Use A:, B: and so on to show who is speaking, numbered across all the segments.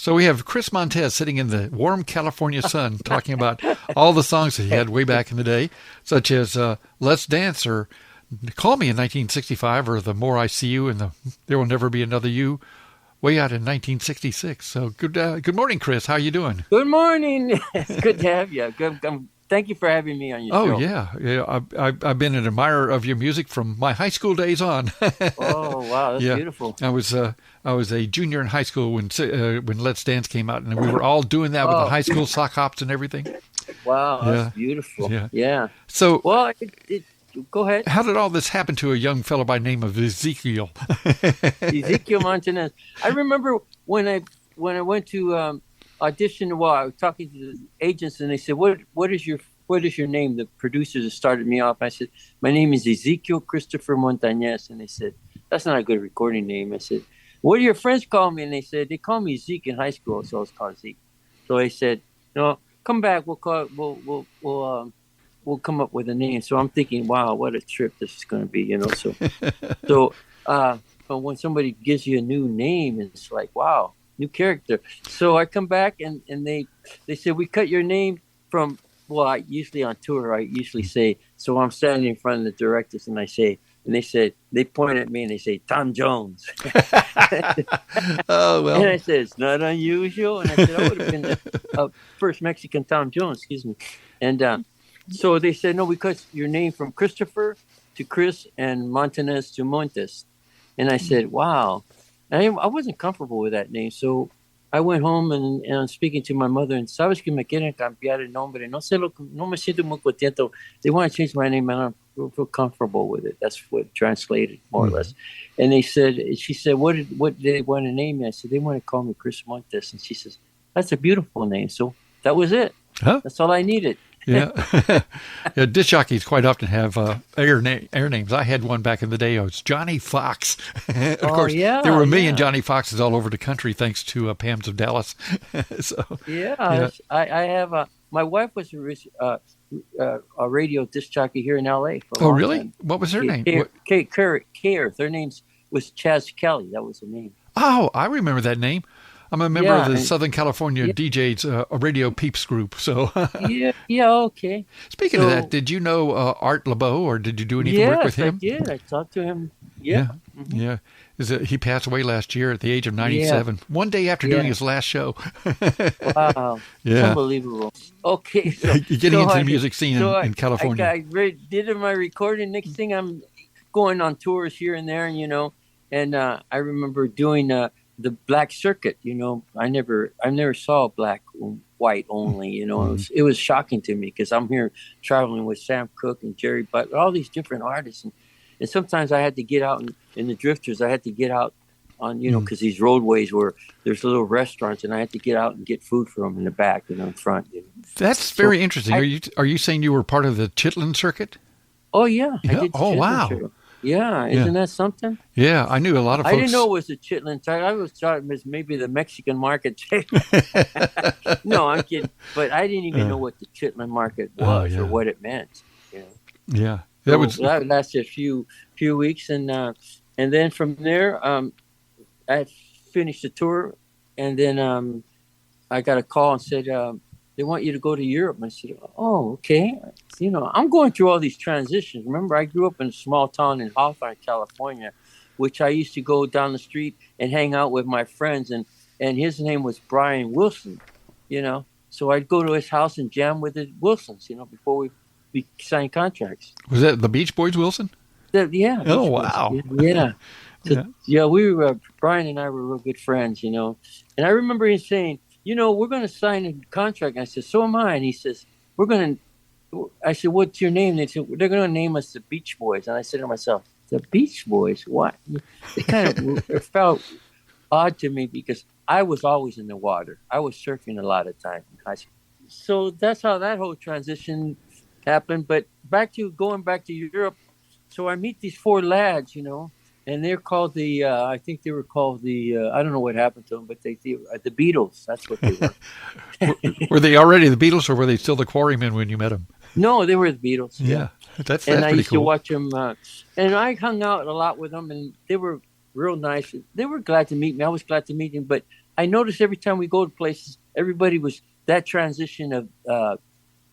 A: So we have Chris Montez sitting in the warm California sun talking about all the songs that he had way back in the day, such as Let's Dance or Call Me in 1965 or The More I See You and There Will Never Be Another You way out in 1966. So good morning, Chris. How you doing?
B: Good morning. It's good to have you. Thank you for having me on your show.
A: Oh, yeah. I've been an admirer of your music from my high school days on.
B: Oh, wow. That's beautiful.
A: I was a junior in high school when Let's Dance came out, and we were all doing that with the high school sock hops and everything.
B: Wow, that's beautiful. Yeah.
A: So,
B: well, go ahead.
A: How did all this happen to a young fellow by the name of Ezekiel?
B: Ezekiel Montanez. I remember when I went to audition. Well, I was talking to the agents, and they said, "What is your name?" The producers that started me off. I said, "My name is Ezekiel Christopher Montanez," and they said, "That's not a good recording name." I said, "What do your friends call me?" And they said, "They call me Zeke in high school, so I was called Zeke." So they said, "No, come back. We'll come up with a name." So I'm thinking, wow, what a trip this is going to be, But when somebody gives you a new name, it's like, wow, new character. So I come back and they said, "We cut your name from," I usually on tour, I usually say, so I'm standing in front of the directors and they point at me and they say, "Tom Jones."
A: Oh, well.
B: And I said, "It's not unusual." And I said, "I would have been the first Mexican Tom Jones, excuse me." And so they said, "No, we cut your name from Christopher to Chris and Montanez to Montes." And I said, "Wow." And I wasn't comfortable with that name. So I went home and I'm speaking to my mother and sabes que me quieren cambiar el nombre. No me siento muy contento. They want to change my name and I don't feel comfortable with it. That's what translated more or less. And she said, what did they want to name me? I said, "They want to call me Chris Montes." And she says, "That's a beautiful name." So that was it. Huh? That's all I needed.
A: Yeah. Disc jockeys quite often have air names. I had one back in the day. It was Johnny Fox. Of course, there were a million Johnny Foxes all over the country thanks to Pam's of Dallas.
B: I have my wife was a radio disc jockey here in L.A. for a long
A: really?
B: time.
A: What was her name?
B: Kate Kerr. Their names was Chaz Kelly. That was her name.
A: Oh, I remember that name. I'm a member of the Southern California DJs, a Radio Peeps group. So
B: okay.
A: Speaking of that, did you know Art LeBeau, or did you do anything work with him?
B: Yes, I did. I talked to him. Yeah.
A: Yeah. He passed away last year at the age of 97. One day after doing his last show.
B: Wow. Yeah. Unbelievable. Okay. So,
A: you're getting into the music scene in California.
B: I did my recording. Next thing I'm going on tours here and there, and I remember doing the black circuit. I never saw black and white only. It was shocking to me because I'm here traveling with Sam Cooke and Jerry Butler, all these different artists, and sometimes I had to get out in the drifters. I had to get out on because these roadways where there's little restaurants, and I had to get out and get food for them in the back and in front.
A: That's very interesting. Are you saying you were part of the Chitlin circuit?
B: Oh yeah. I did
A: oh wow.
B: Circuit. Yeah, isn't that something?
A: Yeah, I knew a lot of folks.
B: I didn't know it was the Chitlin. I was thought it was maybe the Mexican market. No, I'm kidding. But I didn't even know what the Chitlin market was or what it meant.
A: Yeah,
B: that lasted a few weeks, and then from there, I finished the tour, and then I got a call and said they want you to go to Europe. And I said, "Oh, okay." I'm going through all these transitions. Remember, I grew up in a small town in Hawthorne, California, which I used to go down the street and hang out with my friends. And his name was Brian Wilson, So I'd go to his house and jam with the Wilsons, before we signed contracts.
A: Was that the Beach Boys Wilson?
B: Yeah.
A: Oh, wow.
B: Yeah. So, Brian and I were real good friends, And I remember him saying, we're going to sign a contract. And I said, "So am I." And he says, I said, "What's your name?" They said, "They're going to name us the Beach Boys." And I said to myself, "The Beach Boys? What?" It kind of felt odd to me because I was always in the water. I was surfing a lot of time in high school. So that's how that whole transition happened. But going back to Europe, so I meet these four lads, and they're called I think they were called I don't know what happened to them, but the Beatles. That's what they were.
A: Were they already the Beatles, or were they still the Quarrymen when you met them?
B: No, they were the Beatles.
A: Yeah. That's
B: and I
A: pretty
B: used
A: cool.
B: to watch them, and I hung out a lot with them, and they were real nice. They were glad to meet me. I was glad to meet them, but I noticed every time we go to places, everybody was that transition of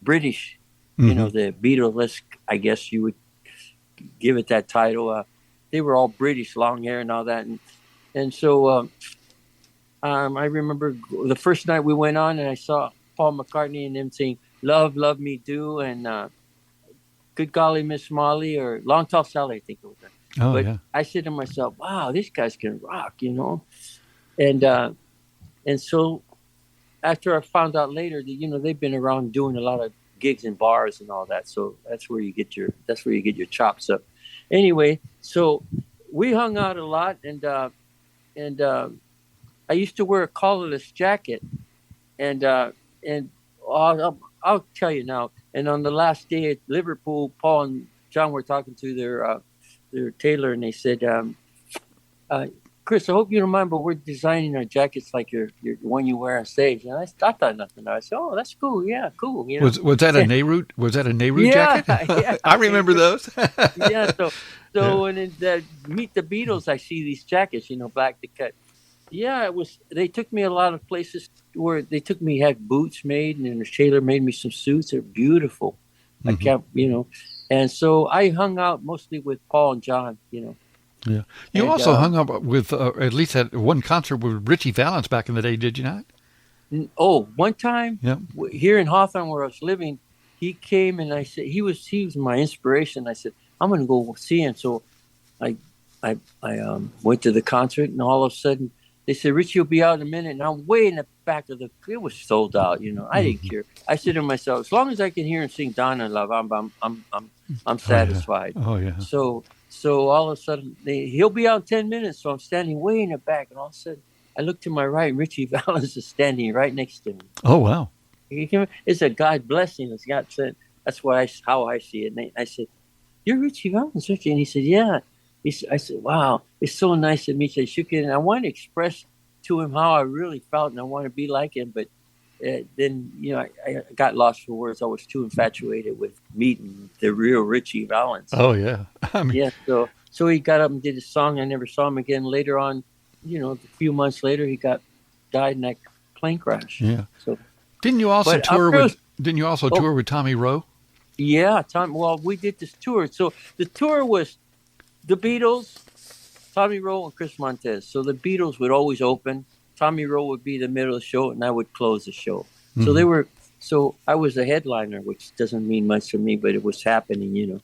B: British,
A: Mm-hmm.
B: the Beatles, I guess you would give it that title. They were all British, long hair and all that. And so I remember the first night we went on and I saw Paul McCartney and them saying, Love, Love Me Do, and Good Golly Miss Molly, or Long Tall Sally, I think it was.
A: Oh,
B: But
A: yeah.
B: I said to myself, wow, these guys can rock. And so after I found out later that, they've been around doing a lot of gigs in bars and all that. So that's where you get your chops up. Anyway, so we hung out a lot, and I used to wear a collarless jacket, and I'll tell you now. And on the last day at Liverpool, Paul and John were talking to their tailor, and they said, Chris, I hope you don't mind, but we're designing our jackets like your one you wear on stage. And I thought nothing. I said, oh, that's cool. Yeah, cool.
A: Was that a Nehru? Was that a Nehru
B: Yeah,
A: jacket?
B: yeah.
A: I remember those.
B: Yeah. So
A: Yeah.
B: when in the Meet the Beatles, I see these jackets, black to cut. Yeah, it was. They took me a lot of places where they took me, had boots made, and the tailor made me some suits. They're beautiful. I
A: Mhm.
B: kept. And so I hung out mostly with Paul and John.
A: Yeah. You
B: And
A: also hung up with, at least at one concert with Richie Valens back in the day, did you not?
B: one time
A: Yeah.
B: here in Hawthorne where I was living, he came and I said he was my inspiration. I said I'm going to go see him. So I went to the concert, and all of a sudden they said Richie will be out in a minute, and I'm way in the back of it was sold out. I didn't care. I said to myself, as long as I can hear him sing Donna Love, I'm satisfied.
A: Oh, yeah.
B: So all of a sudden he'll be out in 10 minutes. So I'm standing way in the back, and all of a sudden I look to my right, and Richie Valens is standing right next to me.
A: Oh, wow.
B: It's a God blessing. It's God said. That's how I see it. And I said, "You're Richie Valens, Richie?" And he said, "Yeah." I said, "Wow, it's so nice to meet you." I shook it, and I wanted to express to him how I really felt, and I want to be like him. But then, I got lost for words. I was too infatuated with meeting the real Richie Valens.
A: Oh, yeah. I mean,
B: Yeah. So he got up and did his song. I never saw him again. Later on, a few months later, he died in that plane crash.
A: yeah.
B: So.
A: Didn't you also
B: But
A: tour
B: Chris-
A: with? Didn't you also tour with Tommy Rowe?
B: Yeah, Tom. Well, we did this tour. So the tour was the Beatles, Tommy Rowe, and Chris Montez. So the Beatles would always open. Tommy Rowe would be the middle of the show, and I would close the show. So they were. So I was a headliner, which doesn't mean much to me, but it was happening.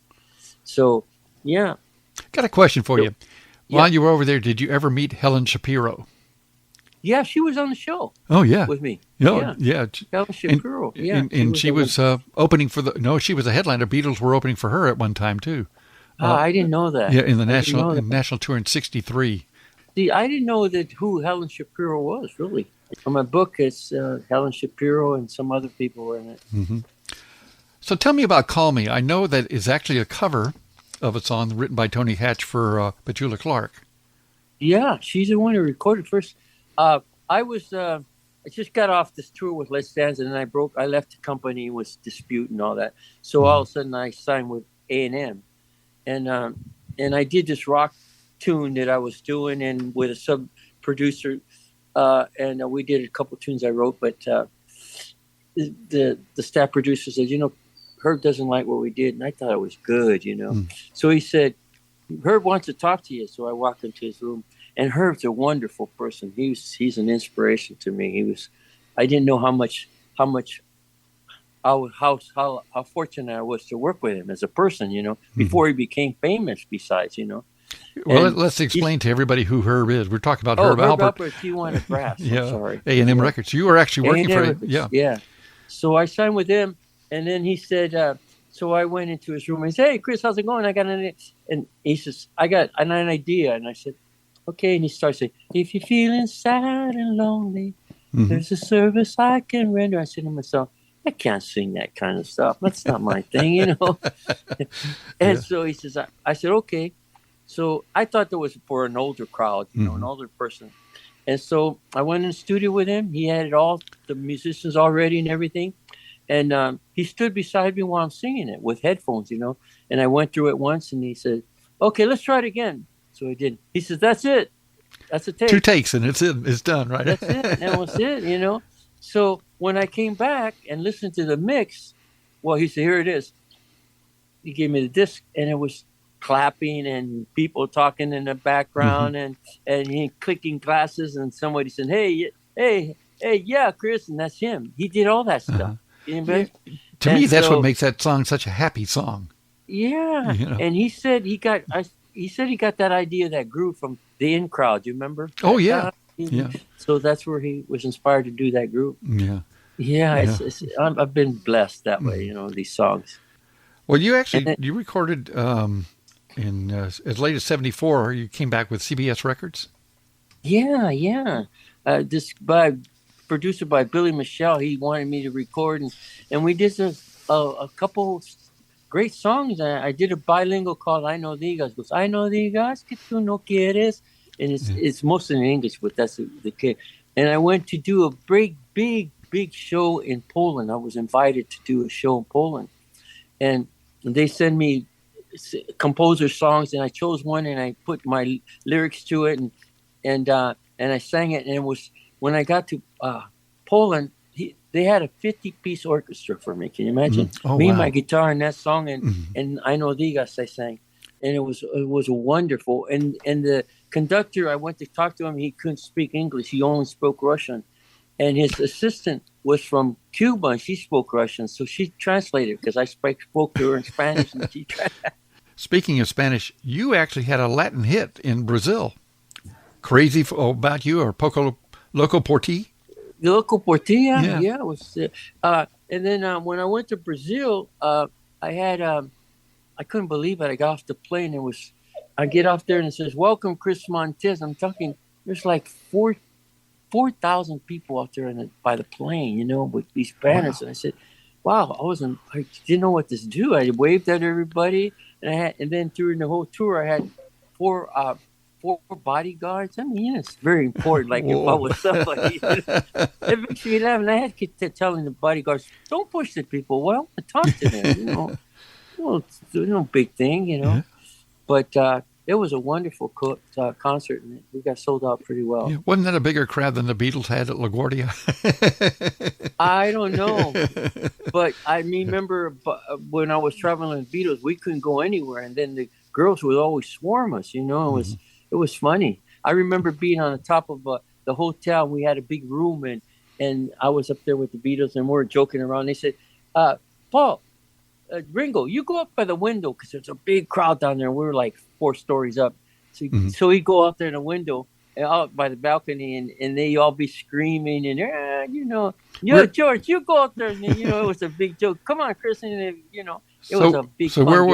B: So yeah.
A: Got a question for you.
B: Yeah.
A: While you were over there, did you ever meet Helen Shapiro?
B: Yeah, she was on the show
A: Oh, yeah.
B: with me.
A: No, yeah.
B: Helen Shapiro.
A: And she was opening for she was a headliner. Beatles were opening for her at one time, too.
B: I didn't know that.
A: Yeah, in the
B: I didn't know that.
A: national tour in '63.
B: See, I didn't know who Helen Shapiro was, really. On my book, it's Helen Shapiro and some other people were in it.
A: Mm-hmm. So tell me about Call Me. I know that is actually a cover of a song written by Tony Hatch for Petula Clark.
B: Yeah, she's the one who recorded first. I just got off this tour with Let's Dance, and then I left the company, was dispute and all that. So all of a sudden I signed with A&M, and I did this rock tune that I was doing, and with a sub producer, and we did a couple tunes I wrote, but the staff producer said, Herb doesn't like what we did, and I thought it was good, So he said, Herb wants to talk to you. So I walked into his room. And Herb's a wonderful person. He's an inspiration to me. I didn't know how fortunate I was to work with him as a person, before he became famous, besides.
A: Well, let's explain to everybody who Herb is. We're talking about Herb Alpert.
B: Tijuana Brass.
A: Yeah,
B: sorry.
A: A&M Records. You were actually working for him.
B: Yeah. Yeah. So I signed with him, and then he said, so I went into his room and he said, "Hey, Chris, how's it going? I got and he says, I got an idea. And I said, okay. And he starts saying, if you're feeling sad and lonely, there's a service I can render. I said to myself, I can't sing that kind of stuff. That's not my thing, And so he says, I said, okay. So I thought that was for an older crowd, an older person. And so I went in the studio with him. He had the musicians all ready and everything. And he stood beside me while I'm singing it with headphones, And I went through it once, and he said, okay, let's try it again. So I did. He says, that's it. That's a take.
A: 2 takes and it's done, right?
B: That's it. That was it, you know. So when I came back and listened to the mix, well, he said, here it is. He gave me the disc, and it was clapping and people talking in the background and he clicking glasses, and somebody said, hey, yeah, Chris, and that's him. He did all that stuff.
A: Yeah. To me, that's what makes that song such a happy song.
B: Yeah, you know? And he said he got that idea, that groove from the In Crowd. You remember?
A: Oh yeah, yeah.
B: So that's where he was inspired to do that group.
A: Yeah,
B: yeah. I've been blessed that way. You know, these songs.
A: Well, you actually you recorded in as late as '74. You came back with CBS Records.
B: Yeah. Produced by Billy Michelle. He wanted me to record, and we did a couple great songs. I did a bilingual called "I Know Digas." Goes, "I know digas que tú no quieres," and it's mostly in English, but that's the kid. And I went to do a big show in Poland. I was invited to do a show in Poland, and they sent me composer songs, and I chose one, and I put my lyrics to it, and I sang it, and it was when I got to Poland. They had a 50-piece orchestra for me. Can you imagine? Me and my guitar and that song, and I Know Digas I sang, and it was wonderful. And the conductor, I went to talk to him. He couldn't speak English. He only spoke Russian, and his assistant was from Cuba, and she spoke Russian, so she translated because I spoke to her in Spanish, and she translated.
A: Speaking of Spanish, you actually had a Latin hit in Brazil. Crazy About You, or Poco Loco por Ti?
B: Loco por Ti, yeah. It was, and then when I went to Brazil, I had I couldn't believe it. I got off the plane. I get off there and it says, "Welcome, Chris Montez." I'm talking. There's like 4,000 people out there by the plane, you know, with these banners. Wow. And I said, "Wow, I didn't know what to do." I waved at everybody, and then during the whole tour, I had four bodyguards. I mean, it's very important. Like if I was somebody, it makes me laugh. And I had to keep telling the bodyguards, "Don't push the people. Well, I talk to them, you know. Well, it's no big thing, you know." Yeah. But it was a wonderful concert, and we got sold out pretty well.
A: Yeah. Wasn't that a bigger crowd than the Beatles had at LaGuardia?
B: I don't know, but I remember when I was traveling with Beatles, we couldn't go anywhere, and then the girls would always swarm us. You know, it was funny. I remember being on the top of the hotel. We had a big room, and I was up there with the Beatles, and we were joking around. They said, "Paul, Ringo, you go up by the window because there's a big crowd down there." We were like 4 stories up. So he'd go out there in the window, out by the balcony, and they all be screaming, and, you know, George, you go out there. And, you know, it was a big joke. Come on, Chris. And, you know, it was a big
A: So where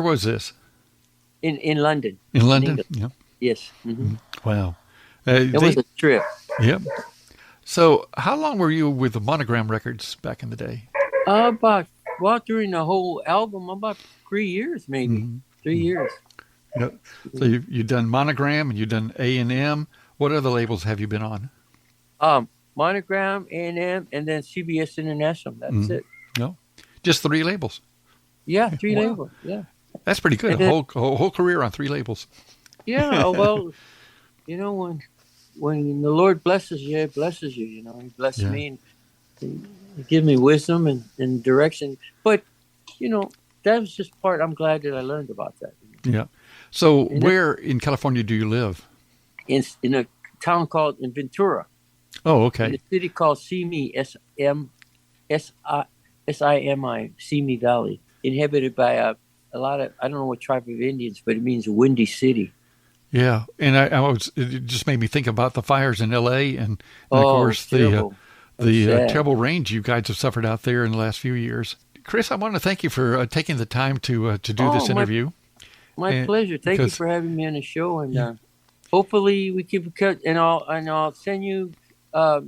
A: was this?
B: In London.
A: In London? Yeah.
B: Yes. Mm-hmm.
A: Wow.
B: It was a trip.
A: Yep. So how long were you with the Monogram Records back in the day?
B: During the whole album, about 3 years, maybe. 3 years.
A: Yep. So you've done Monogram and you've done A&M. What other labels have you been on?
B: Monogram, A&M, and then CBS International. That's it.
A: No, just 3 labels.
B: Yeah, 3 labels. Yeah.
A: That's pretty good. A whole career on 3 labels.
B: Yeah. Well, you know, when the Lord blesses you, He blesses you. You know, He blessed me and He gave me wisdom and direction. But, you know, that was just part. I'm glad that I learned about that.
A: Yeah. So where in California do you live? In
B: a town called Ventura.
A: Oh, okay.
B: In a city called Simi, Simi, Simi Valley, inhabited by a lot of, I don't know what tribe of Indians, but it means windy city.
A: Yeah. And it just made me think about the fires in L.A. and of course the terrible rains you guys have suffered out there in the last few years. Chris, I want to thank you for taking the time to do this interview.
B: My pleasure. Thank you for having me on the show, and hopefully we keep it cut. And I'll send you. I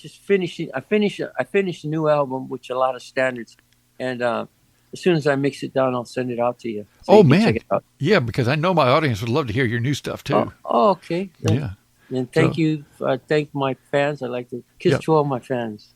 B: finished a new album, which a lot of standards, and as soon as I mix it down, I'll send it out to you. So you can check it out.
A: Yeah, because I know my audience would love to hear your new stuff too.
B: Oh okay.
A: Yeah.
B: And thank you. Thank my fans. I'd like to kiss to all my fans.